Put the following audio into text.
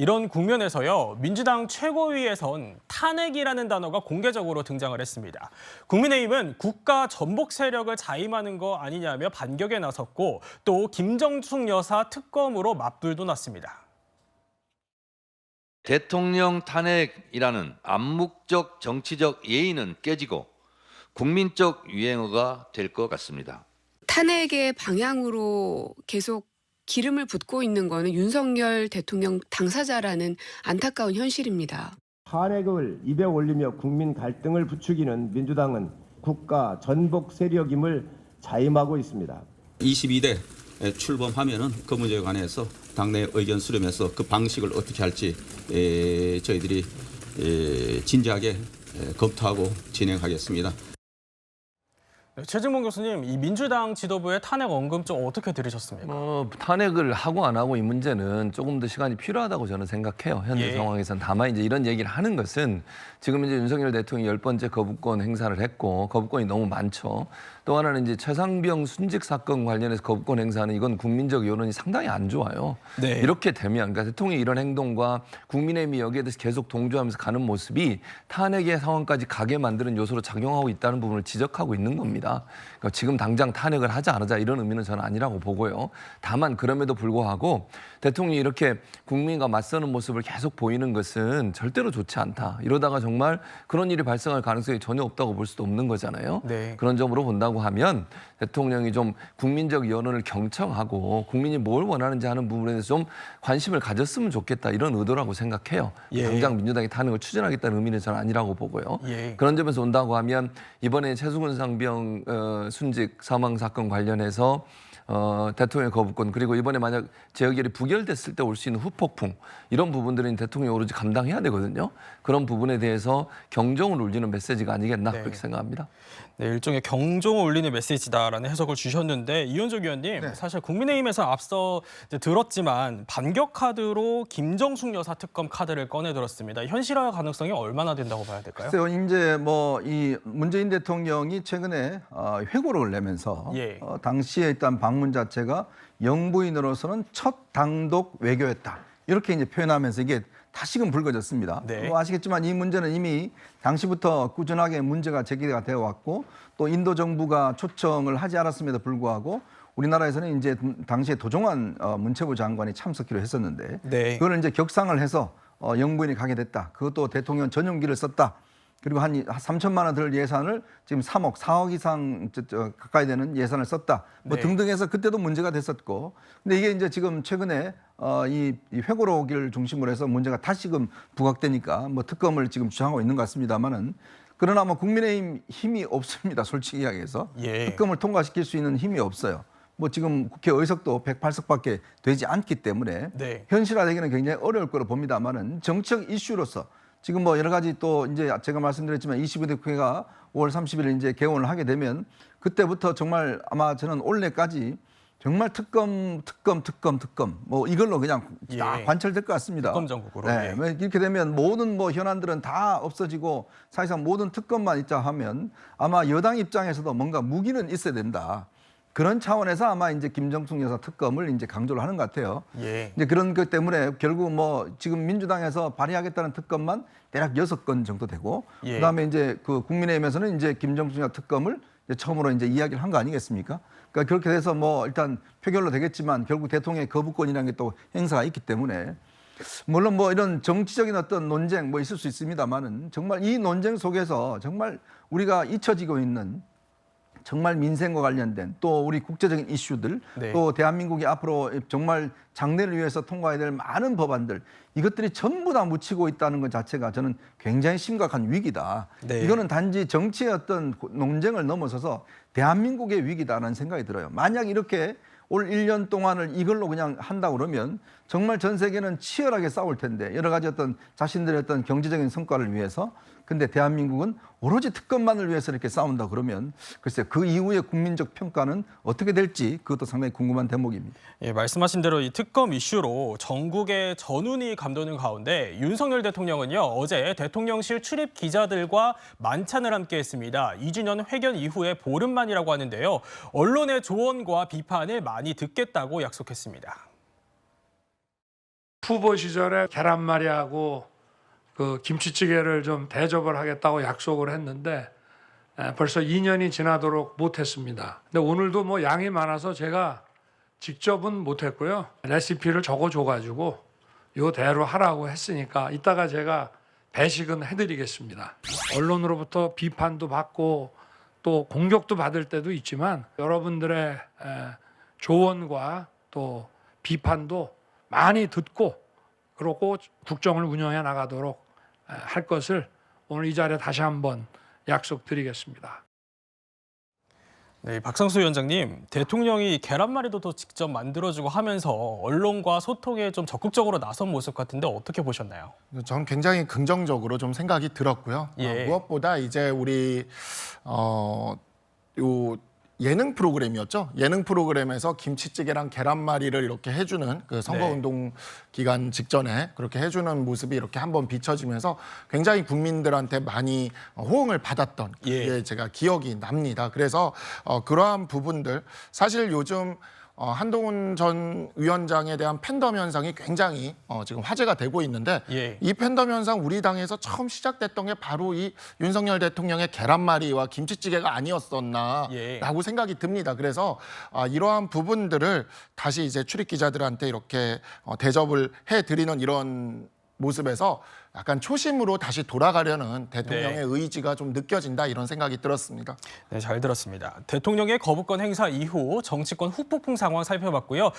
이런 국면에서요, 민주당 최고위에선 탄핵이라는 단어가 공개적으로 등장을 했습니다. 국민의힘은 국가 전복 세력을 자임하는 거 아니냐며 반격에 나섰고 또 김정숙 여사 특검으로 맞불도 났습니다. 대통령 탄핵이라는 암묵적 정치적 예의는 깨지고 국민적 유행어가 될 것 같습니다. 탄핵의 방향으로 계속 기름을 붓고 있는 거는 윤석열 대통령 당사자라는 안타까운 현실입니다. 탄핵을 입에 올리며 국민 갈등을 부추기는 민주당은 국가 전복 세력임을 자임하고 있습니다. 22대 출범하면은 그 문제에 관해서 당내 의견 수렴해서 그 방식을 어떻게 할지 저희들이 진지하게 검토하고 진행하겠습니다. 최진봉 교수님, 이 민주당 지도부의 탄핵 언급 좀 어떻게 들으셨습니까? 탄핵을 하고 안 하고 이 문제는 조금 더 시간이 필요하다고 저는 생각해요. 현재 상황에서는. 다만 이제 이런 얘기를 하는 것은 지금 이제 윤석열 대통령이 10번째 거부권 행사를 했고 거부권이 너무 많죠. 또 하나는 이제 최상병 순직 사건 관련해서 거부권 행사는 이건 국민적 여론이 상당히 안 좋아요. 네. 이렇게 되면 그러니까 대통령이 이런 행동과 국민의힘이 여기에 대해서 계속 동조하면서 가는 모습이 탄핵의 상황까지 가게 만드는 요소로 작용하고 있다는 부분을 지적하고 있는 겁니다. 그러니까 지금 당장 탄핵을 하자 안 하자 이런 의미는 저는 아니라고 보고요. 다만 그럼에도 불구하고 대통령이 이렇게 국민과 맞서는 모습을 계속 보이는 것은 절대로 좋지 않다. 이러다가 정말 그런 일이 발생할 가능성이 전혀 없다고 볼 수도 없는 거잖아요. 네. 그런 점으로 본다고 하면 대통령이 좀 국민적 여론을 경청하고 국민이 뭘 원하는지 하는 부분에 대해서 좀 관심을 가졌으면 좋겠다 이런 의도라고 생각해요. 당장 민주당이 탄핵을 추진하겠다는 의미는 저는 아니라고 보고요. 그런 점에서 온다고 하면 이번에 최수근 상병 순직 사망 사건 관련해서 대통령의 거부권 그리고 이번에 만약 재의결이 부결됐을 때 올 수 있는 후폭풍 이런 부분들은 대통령이 오로지 감당해야 되거든요. 그런 부분에 대해서 경종을 울리는 메시지가 아니겠나 그렇게 생각합니다. 네, 일종의 경종을 울리는 메시지다라는 해석을 주셨는데 이현석 의원님, 사실 국민의힘에서 앞서 이제 들었지만 반격 카드로 김정숙 여사 특검 카드를 꺼내 들었습니다. 현실화 가능성이 얼마나 된다고 봐야 될까요? 글쎄요, 이제 뭐 이 문재인 대통령이 최근에 회고록을 내면서 당시에 일단 방문 자체가 영부인으로서는 첫 단독 외교였다. 이렇게 이제 표현하면서 이게 다시금 불거졌습니다. 아시겠지만 이 문제는 이미 당시부터 꾸준하게 문제가 제기가 되어 왔고 또 인도 정부가 초청을 하지 않았음에도 불구하고 우리나라에서는 이제 당시에 도종환 문체부 장관이 참석기로 했었는데 그걸 이제 격상을 해서 영부인이 가게 됐다. 그것도 대통령 전용기를 썼다. 그리고 한 3천만 원 들 예산을 지금 3억, 4억 이상 가까이 되는 예산을 썼다. 뭐 등등해서 그때도 문제가 됐었고. 근데 이게 이제 지금 최근에 이 회고록을 중심으로 해서 문제가 다시금 부각되니까 뭐 특검을 지금 주장하고 있는 것 같습니다만은 그러나 뭐 국민의힘 힘이 없습니다. 솔직히 이야기해서. 특검을 통과시킬 수 있는 힘이 없어요. 뭐 지금 국회 의석도 108석밖에 되지 않기 때문에 현실화되기는 굉장히 어려울 거로 봅니다만은 정치적 이슈로서 지금 뭐 여러 가지 또 이제 제가 말씀드렸지만 22대 국회가 5월 30일 이제 개원을 하게 되면 그때부터 정말 아마 저는 올해까지 정말 특검 뭐 이걸로 그냥 다 관철될 것 같습니다. 특검 전국으로. 이렇게 되면 모든 뭐 현안들은 다 없어지고 사실상 모든 특검만 있자 하면 아마 여당 입장에서도 뭔가 무기는 있어야 된다. 그런 차원에서 아마 이제 김정숙 여사 특검을 이제 강조를 하는 것 같아요. 이제 그런 것 때문에 결국 뭐 지금 민주당에서 발의하겠다는 특검만 대략 6건 정도 되고 그다음에 이제 그 국민의힘에서는 이제 김정숙 여사 특검을 이제 처음으로 이제 이야기를 한 거 아니겠습니까? 그러니까 그렇게 돼서 뭐 일단 표결로 되겠지만 결국 대통령의 거부권이라는 게 또 행사가 있기 때문에 물론 뭐 이런 정치적인 어떤 논쟁 뭐 있을 수 있습니다만은 정말 이 논쟁 속에서 정말 우리가 잊혀지고 있는 정말 민생과 관련된 또 우리 국제적인 이슈들 또 대한민국이 앞으로 정말 장래를 위해서 통과해야 될 많은 법안들 이것들이 전부 다 묻히고 있다는 것 자체가 저는 굉장히 심각한 위기다. 이거는 단지 정치의 어떤 논쟁을 넘어서서 대한민국의 위기다라는 생각이 들어요. 만약 이렇게 올 1년 동안을 이걸로 그냥 한다고 그러면 정말 전 세계는 치열하게 싸울 텐데 여러 가지 어떤 자신들의 어떤 경제적인 성과를 위해서 근데 대한민국은 오로지 특검만을 위해서 이렇게 싸운다 그러면 글쎄 그 이후의 국민적 평가는 어떻게 될지 그것도 상당히 궁금한 대목입니다. 말씀하신 대로 이 특검 이슈로 전국의 전운이 감도는 가운데 윤석열 대통령은요 어제 대통령실 출입 기자들과 만찬을 함께했습니다. 2주년 회견 이후에 보름 만이라고 하는데요. 언론의 조언과 비판을 많이 듣겠다고 약속했습니다. 후보 시절에 계란말이하고 그 김치찌개를 좀 대접을 하겠다고 약속을 했는데 벌써 2년이 지나도록 못했습니다. 근데 오늘도 뭐 양이 많아서 제가 직접은 못했고요. 레시피를 적어줘가지고 요대로 하라고 했으니까 이따가 제가 배식은 해드리겠습니다. 언론으로부터 비판도 받고 또 공격도 받을 때도 있지만 여러분들의 조언과 또 비판도 많이 듣고 그러고 국정을 운영해 나가도록 할 것을 오늘 이 자리에 다시 한번 약속드리겠습니다. 네, 박상수 위원장님, 대통령이 계란말이도 또 직접 만들어주고 하면서 언론과 소통에 좀 적극적으로 나선 모습 같은데 어떻게 보셨나요? 저는 굉장히 긍정적으로 좀 생각이 들었고요. 예. 무엇보다 이제 우리 요 예능 프로그램이었죠. 예능 프로그램에서 김치찌개랑 계란말이를 이렇게 해주는 그 선거운동 기간 직전에 그렇게 해주는 모습이 이렇게 한번 비춰지면서 굉장히 국민들한테 많이 호응을 받았던 그게 제가 기억이 납니다. 그래서 그러한 부분들 사실 요즘 한동훈 전 위원장에 대한 팬덤 현상이 굉장히 지금 화제가 되고 있는데 이 팬덤 현상 우리 당에서 처음 시작됐던 게 바로 이 윤석열 대통령의 계란말이와 김치찌개가 아니었었나라고 생각이 듭니다. 그래서 이러한 부분들을 다시 이제 출입 기자들한테 이렇게 대접을 해드리는 이런 모습에서 약간 초심으로 다시 돌아가려는 대통령의 의지가 좀 느껴진다 이런 생각이 들었습니다. 네, 잘 들었습니다. 대통령의 거부권 행사 이후 정치권 후폭풍 상황 살펴봤고요.